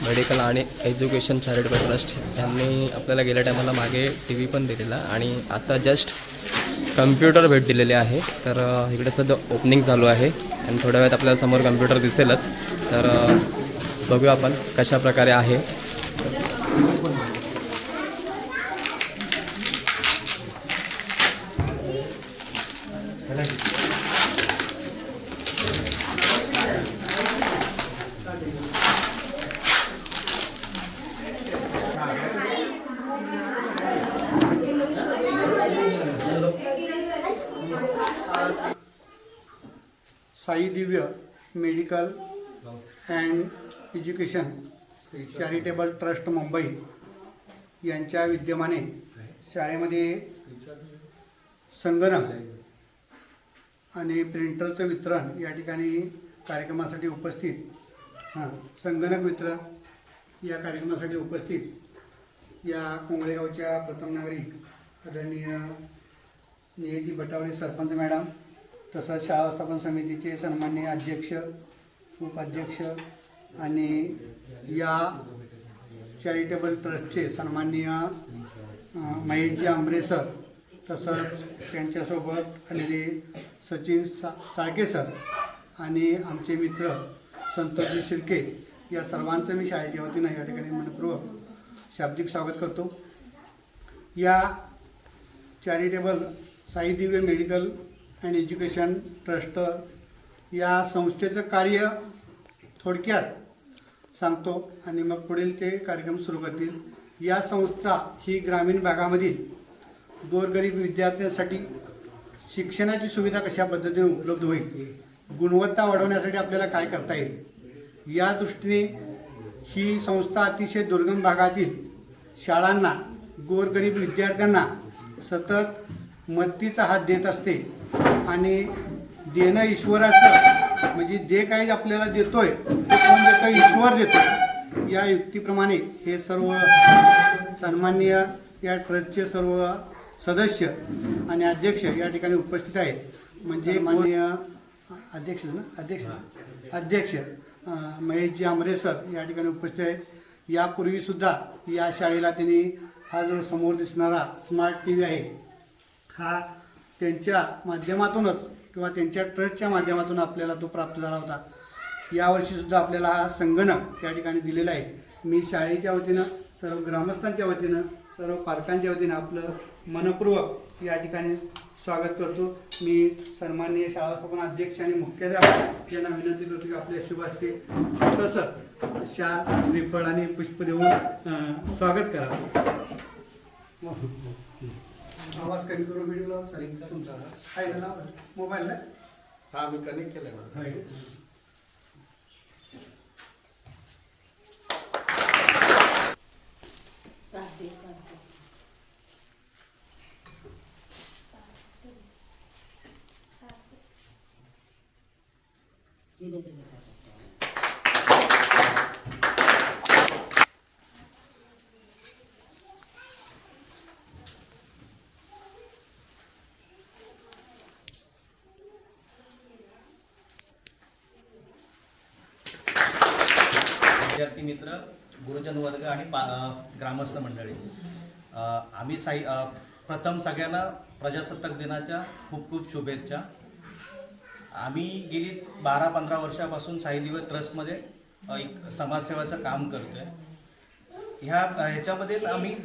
A: मेडिकल आणि एज्युकेशन चॅरिटेबल ट्रस्ट यांनी आपल्याला गेल्या टायमाला मागे TV पण दिलेला आणि आता जस्ट कम्प्युटर भेट दिलेले आहे. तर इकडे सध्या ओपनिंग चालू आहे आणि थोड्या वेळात आपल्याला समोर कम्प्युटर दिसेलच. तर बघूया आपण कशा प्रकारे आहे.
D: Sai Divya medical and education charitable trust Mumbai यांच्या विद्यमाने शाळेमध्ये संगणक आणि प्रिंटरचं वितरण या ठिकाणी कार्यक्रमासाठी उपस्थित संगणक वितरण या कार्यक्रमासाठी उपस्थित या कोंगळेगावच्या प्रथम नागरिक आदरणीय नियती बटावळे सरपंच मॅडम, तसंच शाळा व्यवस्थापन समितीचे सन्माननीय अध्यक्ष, उपाध्यक्ष आणि या चॅरिटेबल ट्रस्टचे सन्माननीय महेशजी आंबरे सर, तसंच त्यांच्यासोबत आलेले सचिन साळके सर आणि आमचे मित्र संतोषजी शिर्के, या सर्वांचं मी शाळेच्या वतीनं या ठिकाणी मनपूर्वक शाब्दिक स्वागत करतो. या charitable Sai Divya medical and education trust या संस्थेचं कार्य थोडक्यात सांगतो आणि मग पुढील ते कार्यक्रम सुरू करतील. या संस्था ही ग्रामीण भागामधील गोरगरीब विद्यार्थ्यांसाठी शिक्षणाची सुविधा कशा पद्धतीने उपलब्ध होईल, गुणवत्ता वाढवण्यासाठी आपल्याला काय करता येईल, या दृष्टीने ही संस्था अतिशय दुर्गम भागातील शाळांना, गोरगरीब विद्यार्थ्यांना सतत मदतीचा हात देत असते. आणि देणं ईश्वराचं, म्हणजे जे काही आपल्याला देतोय ते कोण देतं, ईश्वर देतो. या युक्तीप्रमाणे हे सर्व सन्माननीय या ट्रस्टचे सर्व सदस्य आणि अध्यक्ष या ठिकाणी उपस्थित आहेत. म्हणजे माननीय अध्यक्ष महेशजी आंबरे सर या ठिकाणी उपस्थित आहेत. यापूर्वीसुद्धा या शाळेला त्यांनी हा जो समोर दिसणारा स्मार्ट TV आहे, हा त्यांच्या माध्यमातूनच किंवा त्यांच्या ट्रस्टच्या माध्यमातून आपल्याला तो प्राप्त झाला होता. यावर्षीसुद्धा आपल्याला हा संगणक या ठिकाणी दिलेला आहे. मी शाळेच्या वतीनं, सर्व ग्रामस्थांच्या वतीनं, सर्व पालकांच्या वतीनं आपलं मनपूर्वक या ठिकाणी स्वागत करतो. मी सन्माननीय शाळा व्यवस्थापन अध्यक्ष आणि मुख्याध्यापक यांना विनंती करतो की आपल्या शुभ हस्ते छोटंसं शाल, श्रीफळ आणि पुष्प देऊन स्वागत करा. आवाज कमी करून व्हिडिओ चालेल तुमचा आहे ना मोबाईलला?
J: हा, मी कनेक्ट केलं.
K: विद्यार्थी मित्र, गुरुजन वर्ग आणि ग्रामस्थ मंडळी, आम्ही प्रथम सगळ्यांना प्रजासत्ताक दिनाच्या खूप खूप शुभेच्छा. आम्ही गेली 12-15 वर्षापासून साई दिव्य ट्रस्टमध्ये एक समाजसेवाचं काम करतो आहे. ह्याच्यामध्ये आम्ही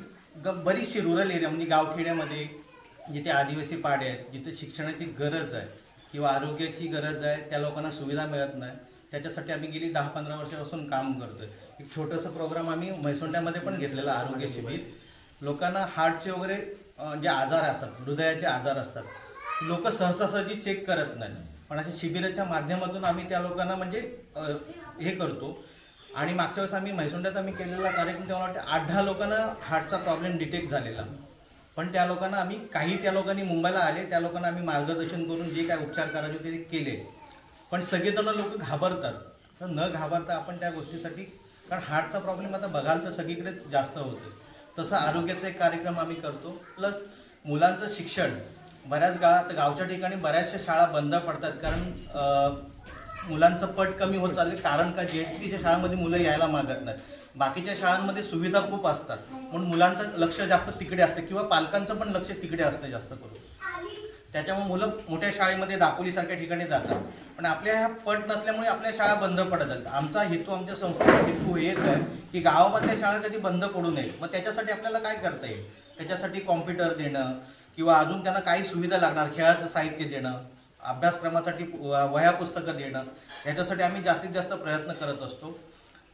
K: बरीचशी रुरल एरिया म्हणजे गावखेड्यामध्ये जिथे आदिवासी पाडे आहेत, जिथे शिक्षणाची गरज आहे किंवा आरोग्याची गरज आहे, त्या लोकांना सुविधा मिळत नाही, त्याच्यासाठी आम्ही गेली 10-15 वर्षापासून काम करतोय. एक छोटंसं प्रोग्राम आम्ही म्हैसोंड्यामध्ये पण घेतलेला, आरोग्य शिबिर. लोकांना हार्टचे वगैरे जे आजार असतात, हृदयाचे आजार असतात, लोक सहजासहजी चेक करत नाही, पण अशा शिबिराच्या माध्यमातून आम्ही त्या लोकांना म्हणजे हे करतो. आणि मागच्या वेळेस आम्ही म्हैसोंड्यात केलेला कार्यक्रम, तेव्हा वाटतं 8-10 लोकांना हार्टचा प्रॉब्लेम डिटेक्ट झालेला. पण त्या लोकांनी मुंबईला आले, त्या लोकांना आम्ही मार्गदर्शन करून जे काय उपचार करायचे होते ते केले. पण सगळेजण लोक घाबरतात, तर न घाबरता आपण त्या गोष्टीसाठी, कारण हार्टचा प्रॉब्लेम आता बघाल तर सगळीकडे जास्त होतो, तसं आरोग्याचा एक कार्यक्रम आम्ही करतो. प्लस मुलांचं शिक्षण, बऱ्याच गावच्या ठिकाणी बऱ्याचशा शाळा बंद पडतात, कारण मुलांचं पट कमी होत चालले. कारण का, JTच्या शाळांमध्ये मुलं यायला मागत नाहीत. बाकीच्या शाळांमध्ये सुविधा खूप असतात, म्हणून मुलांचं लक्ष जास्त तिकडे असतं किंवा पालकांचं पण लक्ष तिकडे असतं जास्त करून. त्याच्यामुळे मुलं मोठ्या शाळेमध्ये दापोलीसारख्या ठिकाणी जातात. पण आपल्या ह्या पट नसल्यामुळे आपल्या शाळा बंद पडत आहेत. आमचा हेतू, आमच्या संस्थेचा हेतू हेच आहे की गावामधल्या शाळा कधी बंद पडू नये. मग त्याच्यासाठी आपल्याला काय करता येईल, त्याच्यासाठी कॉम्प्युटर देणं, किंवा अजून त्यांना काही सुविधा लागणार, खेळाचं साहित्य देणं, अभ्यासक्रमासाठी वह्या पुस्तकं देणं, याच्यासाठी आम्ही जास्तीत जास्त प्रयत्न करत असतो.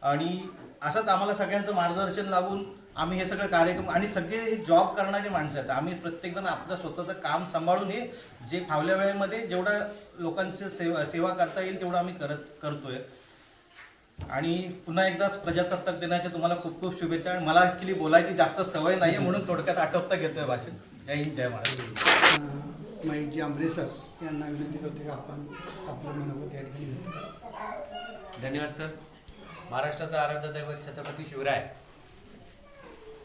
K: आणि असंच आम्हाला सगळ्यांचं मार्गदर्शन लागून आम्ही हे सगळे कार्यक्रम आणि सगळे जॉब करणारे माणसं आहेत. आम्ही प्रत्येकजण आपलं स्वतःचं काम सांभाळून हे जे फावल्या वेळेमध्ये जेवढं लोकांची सेवा करता येईल तेवढं आम्ही करतोय. आणि पुन्हा एकदा प्रजासत्ताक दिनाच्या तुम्हाला खूप खूप शुभेच्छा. आणि मला ॲक्च्युली बोलायची जास्त सवय नाही आहे म्हणून थोडक्यात आटोपता घेतोय भाषण. जय हिंद, जय महाराष्ट्र.
D: महेशजी आंबरे सर यांना विनंती करतो की आपण आपलं मनोगत या ठिकाणी व्यक्त करा.
L: धन्यवाद सर. महाराष्ट्राचा आराध्य दैवत छत्रपती शिवराय,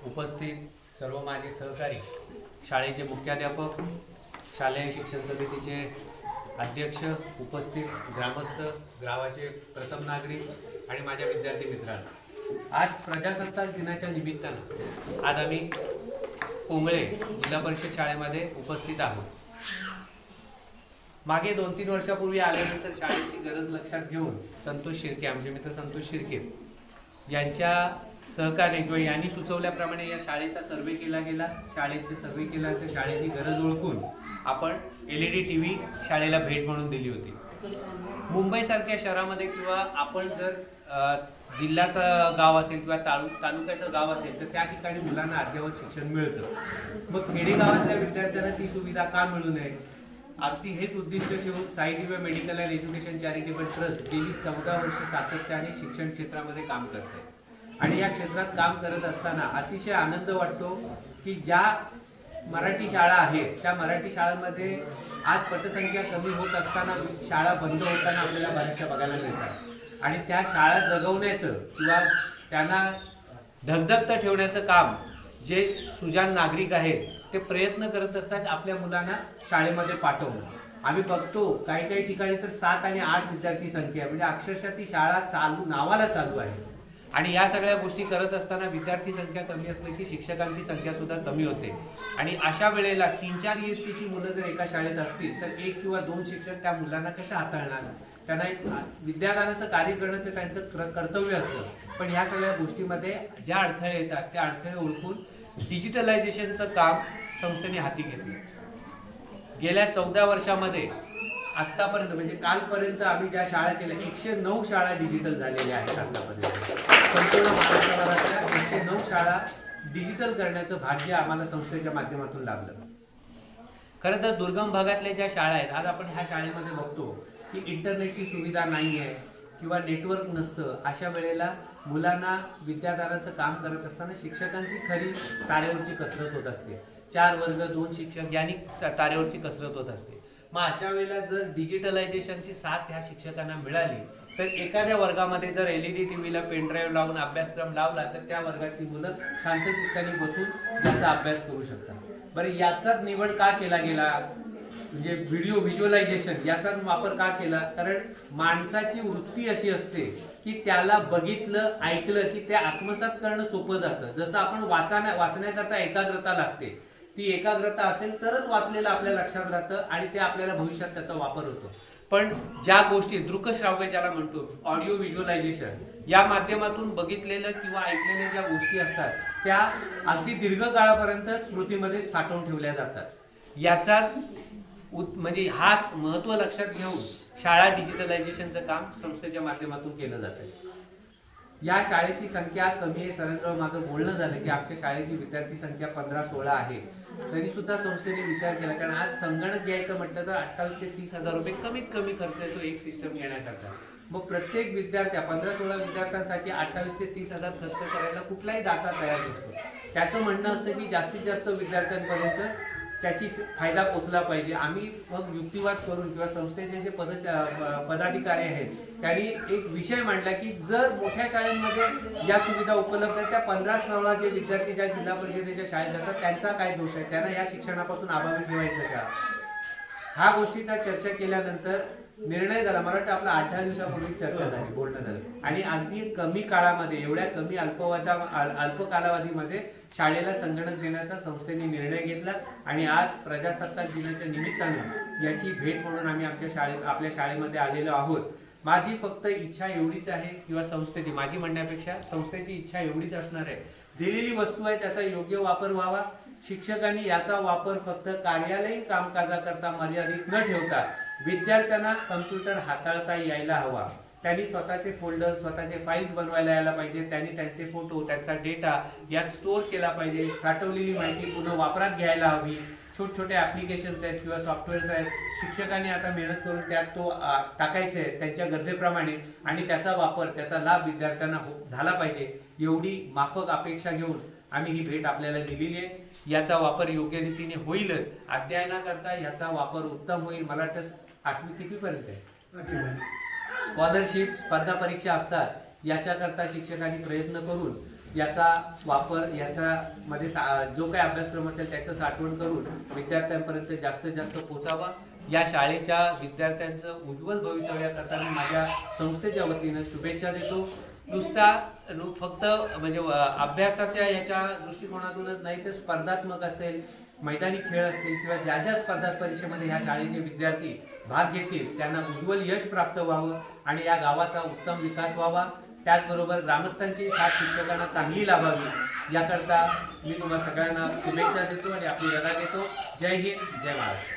L: उपस्थित सर्व माझे सहकारी, शाळेचे मुख्याध्यापक, शालेय शिक्षण समितीचे अध्यक्ष, उपस्थित ग्रामस्थ, गावाचे प्रथम नागरिक आणि माझ्या विद्यार्थी मित्रांनो, आज प्रजासत्ताक दिनाच्या निमित्तानं आज आम्ही पोंगळे जिल्हा परिषद शाळेमध्ये उपस्थित आहोत. मागे 2-3 वर्षापूर्वी आल्यानंतर शाळेची गरज लक्षात घेऊन संतोष शिर्के, आमचे मित्र संतोष शिर्के यांच्या सहकार्य किंवा यांनी सुचवल्याप्रमाणे या शाळेचा सर्वे केला गेला. शाळेचे सर्वे केला तर शाळेची गरज ओळखून आपण LED TV शाळेला भेट म्हणून दिली होती. मुंबईसारख्या शहरामध्ये किंवा आपण जर जिल्ह्याचं गाव असेल किंवा तालुक्याचं गाव असेल तर त्या ठिकाणी मुलांना अद्ययावत शिक्षण मिळतं. मग खेडेगावातल्या विद्यार्थ्यांना ती सुविधा का मिळू नये, अगदी हेच उद्दिष्ट ठेवून Sai Divya medical and education charitable trust गेली 14 वर्ष सातत्याने शिक्षण क्षेत्रामध्ये काम करते. आणि या क्षेत्रात काम करत असताना अतिशय आनंद वाटतो की ज्या मराठी शाळा आहेत त्या मराठी शाळांमध्ये आज पटसंख्या कमी होत असताना, शाळा बंद होताना आपल्याला बऱ्याचशा बघायला मिळतात. आणि त्या शाळा जगवण्याचं किंवा त्यांना धगधगतं ठेवण्याचं काम जे सुजाण नागरिक आहेत ते प्रयत्न करत असतात आपल्या मुलांना शाळेमध्ये पाठवणं. आम्ही बघतो काही काही ठिकाणी तर 7 आणि 8 विद्यार्थी संख्या आहे, म्हणजे अक्षरशः ती शाळा नावाला चालू आहे. आणि या सगळ्या गोष्टी करत असताना विद्यार्थी संख्या कमी असली की शिक्षकांची संख्या सुद्धा कमी होते. आणि अशा वेळेला 3-4 इयत्तेची मुलं जर एका शाळेत असतील तर 1 किंवा 2 शिक्षक त्या मुलांना कशा हाताळणार. त्यांना एक विद्यादानाचं कार्य करणं ते त्यांचं कर्तव्य असतं. पण ह्या सगळ्या गोष्टीमध्ये ज्या अडथळे येतात त्या अडथळे ओळखून डिजिटलायझेशनचं काम संस्थेने हाती घेतलं. गेल्या 14 वर्षामध्ये आत्तापर्यंत म्हणजे कालपर्यंत आम्ही ज्या शाळा केल्या 109 शाळा डिजिटल झालेल्या आहेत. आतापर्यंत संपूर्ण महाराष्ट्राच्या 109 शाळा डिजिटल करण्याचं भाग्य आम्हाला संस्थेच्या माध्यमातून लाभलं. खरं तर दुर्गम भागातल्या ज्या शाळा आहेत, आज आपण ह्या शाळेमध्ये बघतो की इंटरनेटची सुविधा नाही आहे किंवा नेटवर्क नसतं. अशा वेळेला मुलांना विद्यादानाचं काम करत असताना शिक्षकांची खरी तारेवरची कसरत होत असते. 4 वर्ग 2 शिक्षक यांनी तारेवरची कसरत होत असते. मग अशा वेळेला जर डिजिटलायझेशनची साथ ह्या शिक्षकांना मिळाली तर एखाद्या वर्गामध्ये जर LED TVला पेनड्राईव्ह लावून अभ्यासक्रम लावला तर त्या वर्गातली मुलं शांतचित्ताने बसून याचा अभ्यास करू शकतात. बरं, याचाच निवड का केला गेला, म्हणजे व्हिडिओ व्हिज्युअलायझेशन याचा वापर का केला? कारण माणसाची वृत्ती अशी असते की त्याला बघितलं ऐकलं की ते आत्मसात करणं सोपं जातं. जसं आपण वाचण्याकरता एकाग्रता लागते, ती एकाग्रता असेल तरच वाचलेलं आपल्या लक्षात राहतं आणि ते आपल्याला भविष्यात त्याचा वापर होतो. पण ज्या गोष्टी दृकश्राव्य ज्याला म्हणतो, ऑडिओ व्हिज्युअलायझेशन या माध्यमातून बघितलेलं किंवा ऐकलेल्या ज्या गोष्टी असतात त्या अगदी दीर्घकाळापर्यंत स्मृतीमध्ये साठवून ठेवल्या जातात. याचाच म्हणजे हाच महत्व लक्षात घेऊन शाळा डिजिटलायझेशनचं काम संस्थेच्या माध्यमातून केलं जातं. या शाळेची संख्या कमी आहे. सरांजवळ माझं बोलणं झालं की आमच्या शाळेची विद्यार्थी संख्या 15-16 आहे. तरी सुद्धा संस्थेने विचार केला, कारण आज संगणक घ्यायचं म्हटलं तर 28,000 ते 30,000 रुपये कमीत कमी खर्च येतो एक सिस्टम घेण्याकरता. मग प्रत्येक विद्यार्थ्या 15-16 विद्यार्थ्यांसाठी 28,000 ते 30,000 खर्च करायला कुठलाही दाता तयार नसतो. त्याचं म्हणणं असतं की जास्तीत जास्त विद्यार्थ्यांपर्यंत त्याची फायदा पोचला पाहिजे. आम्ही मग युक्तिवाद करून किंवा संस्थेचे जे पदाधिकारी आहेत त्यांनी एक विषय मांडला की जर मोठ्या शाळांमध्ये या सुविधा उपलब्ध आहेत, त्या 15-16 जे विद्यार्थी ज्या जिल्हा परिषदेच्या शाळेत जातात त्यांचा काय दोष आहे, त्यांना या शिक्षणापासून अभावी ठेवायचं का? ह्या गोष्टीचा चर्चा केल्यानंतर निर्णय झाला. मला वाटतं आपला 8-10 दिवसापूर्वी चर्चा झाली, बोलणं झालं आणि अगदी कमी काळामध्ये, एवढ्या कमी अल्प कालावधीमध्ये शाळेला संगणक देण्याचा संस्थेने निर्णय घेतला. आणि आज प्रजासत्ताक दिनाच्या निमित्तानं याची भेट म्हणून आम्ही आपल्या शाळेमध्ये आलेलो आहोत. माझी फक्त इच्छा एवढीच आहे किंवा संस्थेची, माझी म्हणण्यापेक्षा संस्थेची इच्छा एवढीच असणार आहे, दिलेली वस्तू आहे त्याचा योग्य वापर व्हावा. शिक्षकांनी याचा वापर फक्त कार्यालयीन कामकाजाकरता मर्यादित न ठेवता विद्यार्थ्यांना कम्प्युटर हाताळता यायला हवा. त्यांनी स्वतःचे फोल्डर, स्वतःचे फाईल्स बनवायला यायला पाहिजे. त्यांनी त्यांचे फोटो, त्यांचा डेटा यात स्टोअर केला पाहिजे. साठवलेली माहिती पुन्हा वापरात घ्यायला हवी. छोटे ॲप्लिकेशन्स आहेत किंवा सॉफ्टवेअर्स आहेत, शिक्षकांनी आता मेहनत करून त्यात तो टाकायचे आहे त्यांच्या गरजेप्रमाणे आणि त्याचा वापर, त्याचा लाभ विद्यार्थ्यांना झाला पाहिजे. एवढी माफक अपेक्षा घेऊन आम्ही ही भेट आपल्याला दिलेली आहे. याचा वापर योग्य रीतीने होईलच. अध्ययनाकरता याचा वापर उत्तम होईल. मला वाटतं 8वी कितीपर्यंत आहे? स्कॉलरशिप, स्पर्धा परीक्षा असतात, याच्याकरता शिक्षकांनी प्रयत्न करून याचा वापर, याच्यामध्ये जो काही अभ्यासक्रम असेल त्याचं साठवण करून विद्यार्थ्यांपर्यंत जास्तीत जास्त पोचावा. या शाळेच्या विद्यार्थ्यांचं उज्ज्वल भवितव्याकरता मी माझ्या संस्थेच्या वतीनं शुभेच्छा देतो. नुसता फक्त म्हणजे अभ्यासाच्या याच्या दृष्टिकोनातूनच नाही तर स्पर्धात्मक असेल, मैदानी खेळ असतील किंवा ज्या ज्या स्पर्धा परीक्षेमध्ये ह्या शाळेचे विद्यार्थी भाग घेतील त्यांना उज्ज्वल यश प्राप्त व्हावं आणि या गावाचा उत्तम विकास व्हावा. त्याचबरोबर ग्रामस्थांची साथ शिक्षकांना चांगली लाभावी याकरता मी तुम्हा सगळ्यांना शुभेच्छा देतो आणि आपली रजा देतो. जय हिंद, जय महाराष्ट्र.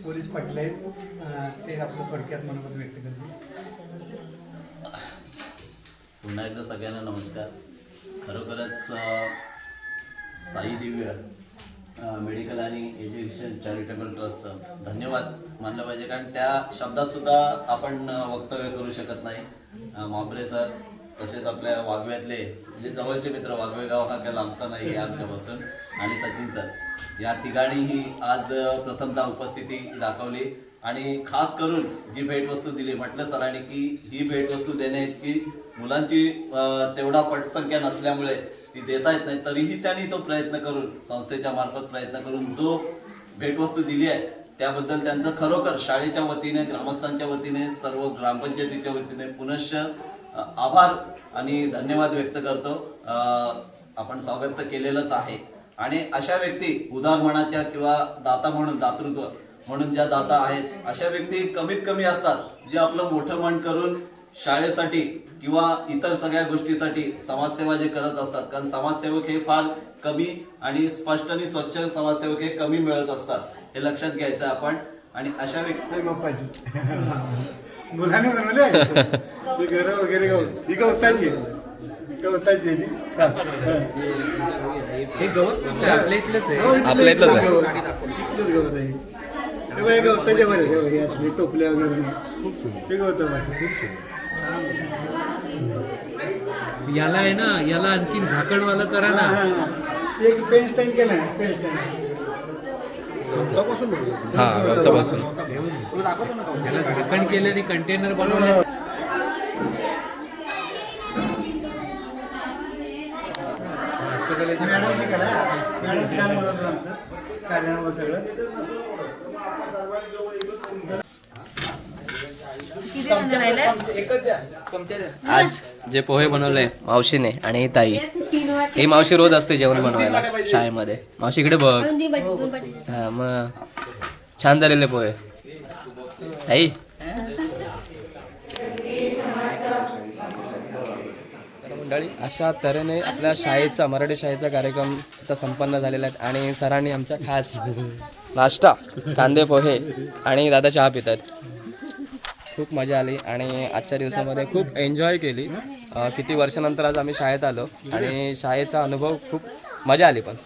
D: पोलीस पाटील आहेत, ते आपलं थोडक्यात मनोगत व्यक्त करतील.
B: पुन्हा एकदा सगळ्यांना नमस्कार. खरोखरच साई दिव्य मेडिकल आणि एज्युकेशन चॅरिटेबल ट्रस्टचं धन्यवाद मानलं पाहिजे, कारण त्या शब्दात सुद्धा आपण वक्तव्य करू शकत नाही. मांबरे सर, तसेच आपल्या वाघव्यातले जे जवळचे मित्र, वाघवे गाव हा काही लांबचा नाही आहे आमच्यापासून, आणि सचिन सर, या तिघांनीही आज प्रथमतः उपस्थिती दाखवली आणि खास करून जी भेटवस्तू दिली. म्हटलं सरांनी की ही भेटवस्तू देण्या इतकी मुलांची तेवढा पटसंख्या नसल्यामुळे ती देता येत नाही, तरीही त्यांनी तो प्रयत्न करून, संस्थेच्या मार्फत प्रयत्न करून जो भेटवस्तू दिली आहे त्याबद्दल त्यांचं खरोखर शाळेच्या वतीने, ग्रामस्थांच्या वतीने, सर्व ग्रामपंचायतीच्या वतीने पुनश्च आभार आणि धन्यवाद व्यक्त करतो. आपण स्वागत तर केलेलंच आहे आणि अशा व्यक्ती उदार मनाच्या किंवा दाता म्हणून, दातृत्व म्हणून ज्या दाता आहेत, अशा व्यक्ती कमीत कमी असतात जे आपलं मोठं मन करून शाळेसाठी किंवा इतर सगळ्या गोष्टीसाठी समाजसेवा जे करत असतात. कारण समाजसेवक हे फार कमी आणि स्पष्ट आणि स्वच्छ समाजसेवक हे कमी मिळत असतात, हे लक्षात घ्यायचं आपण. आणि अशा व्यक्ती
D: बाप्पाची मुलाने बनवले घरं वगैरे ही गवताची गवताची
L: हे गवत आपल्या इथलंच आहे.
A: आपल्या इथलंच आहे.
D: इथलंच गवत आहे. हे गवताच्या बरे असले टोपल्या वगैरे ते गवत
L: याला आहे ना, याला आणखीन झाकणवाला करा ना.
D: एक पेन स्टँड केलं ना, पेन स्टँड
L: याला झाकण केल्याने कंटेनर बनवले.
D: मॅडमची कला, मॅडम छान बनवलं आमचं कार्यालय सगळं.
A: आज जे पोहे बनवले मावशीने आणि ताई, ही मावशी रोज असते जेवण बनवायला शाळेमध्ये. मावशी इकडे बघ. हा, मग छान झालेले पोहे ताई. मंडळी, अशा तऱ्हेने आपल्या शाळेचा, मराठी शाळेचा कार्यक्रम आता संपन्न झालेला आहे आणि सरांनी आमच्या खास नाश्ता, कांदे पोहे आणि दादा चहा पितात. खूप मजा आली आणि आजच्या दिवसामध्ये खूप एन्जॉय केली. किती वर्षानंतर आज आम्ही शाळेत आलो आणि शाळेचा अनुभव खूप मजा आली. पण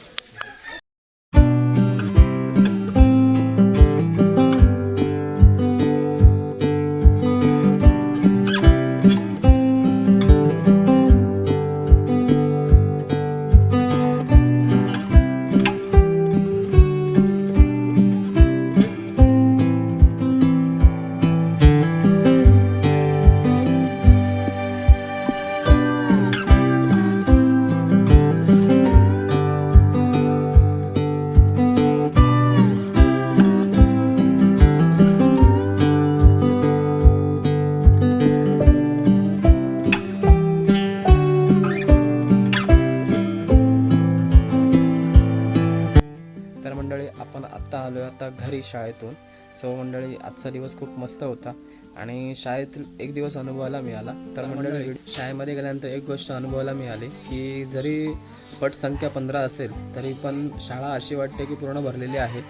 A: आपण आत्ता आलो आता घरी शाळेतून. सो मंडळी, आजचा दिवस खूप मस्त होता आणि शाळेत एक दिवस अनुभवायला मिळाला. तर मंडळी शाळेमध्ये गेल्यानंतर एक गोष्ट अनुभवायला मिळाली की जरी पटसंख्या 15 असेल तरी पण शाळा अशी वाटते की पूर्ण भरलेली आहे.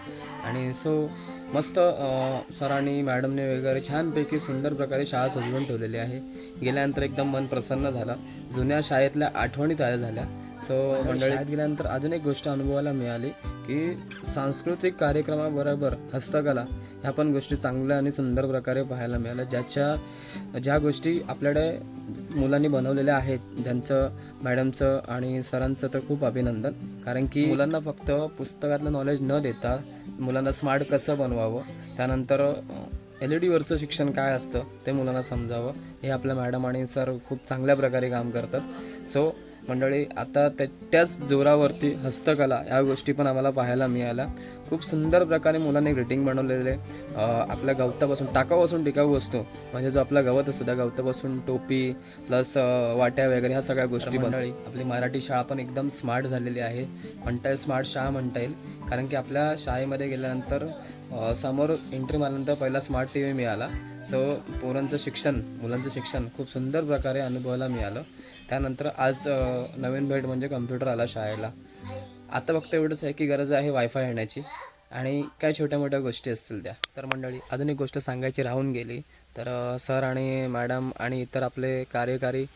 A: आणि सो मस्त सरांनी मॅडमने वगैरे छानपैकी सुंदर प्रकारे शाळा सजवून ठेवलेली आहे. गेल्यानंतर एकदम मन प्रसन्न झालं, जुन्या शाळेतल्या आठवणी ताज्या झाल्या. सो मंडळी शाळेत गेल्यानंतर अजून एक गोष्ट अनुभवायला मिळाली की सांस्कृतिक कार्यक्रमाबरोबर हस्तकला ह्या पण गोष्टी चांगल्या आणि सुंदर प्रकारे पाहायला मिळाल्या. ज्या गोष्टी आपल्याकडे मुलांनी बनवलेल्या आहेत, ज्यांचं मॅडमचं आणि सरांचं तर खूप अभिनंदन. कारण की मुलांना फक्त पुस्तकातलं नॉलेज न देता मुलांना स्मार्ट कसं बनवावं, त्यानंतर LED वरचं शिक्षण काय असतं ते मुलांना समजावं, हे आपल्या मॅडम आणि सर खूप चांगल्या प्रकारे काम करतात. सो मंडळी आता त्याच जोरावरती हस्तकला या गोष्टी पण आम्हाला पाहायला मिळाल्या. खूप सुंदर प्रकारे मुलांनी ग्रीटिंग बनवलेले आपल्या गवतापासून टाकापासून टिकाऊ वस्तू म्हणजे जो आपला गवत असतो त्या गवतापासून टोपी प्लस वाट्या वगैरे ह्या सगळ्या गोष्टी मंडळी आपली मराठी शाळा पण एकदम स्मार्ट झालेली आहे. म्हणता येईल स्मार्ट शाळा म्हणता येईल. कारण की आपल्या शाळेमध्ये गेल्यानंतर समोर एंट्री मारल्यानंतर पहिला स्मार्ट TV मिळाला. सो मुलांचं शिक्षण खूप सुंदर प्रकारे अनुभवायला मिळालं. त्यानंतर आज नवीन भेट म्हणजे कम्प्युटर आला शाळेला. आता फक्त एवढंच आहे की गरज आहे वायफाय येण्याची आणि काय छोट्या मोठ्या गोष्टी असतील त्या. तर मंडळी अजून एक गोष्ट सांगायची राहून गेली. तर सर आणि मॅडम आणि इतर आपले कार्यकारी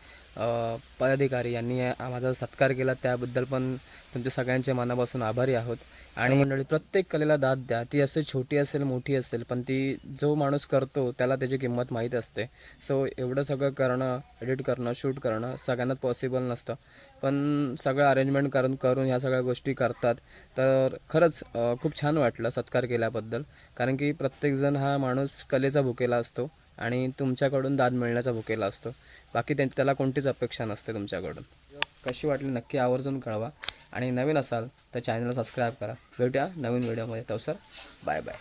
A: पदाधिकारी यांनी माझा सत्कार केला, त्याबद्दल पण तुमच्या सगळ्यांचे मनापासून आभारी आहोत. आणि मंडळी प्रत्येक कलेला दाद द्या, ती असे छोटी असेल मोठी असेल, पण ती जो माणूस करतो त्याला त्याची किंमत माहीत असते. सो एवढं सगळं करणं, एडिट करणं, शूट करणं सगळ्यांनाच पॉसिबल नसतं, पण सगळं अरेंजमेंट करून ह्या सगळ्या गोष्टी करतात. तर खरंच खूप छान वाटलं सत्कार केल्याबद्दल. कारण की प्रत्येकजण हा माणूस कलेचा भुकेला असतो आणि तुमच्याकडून दाद मिळण्याचा भुकेला असतो. बाकी त्याला कोणतीच अपेक्षा नसते तुमच्याकडून. कशी वाटली नक्की आवर्जून कळवा आणि नवीन असाल तर चॅनलला सबस्क्राईब करा. भेटूया नवीन व्हिडिओमध्ये. तवसर बाय बाय.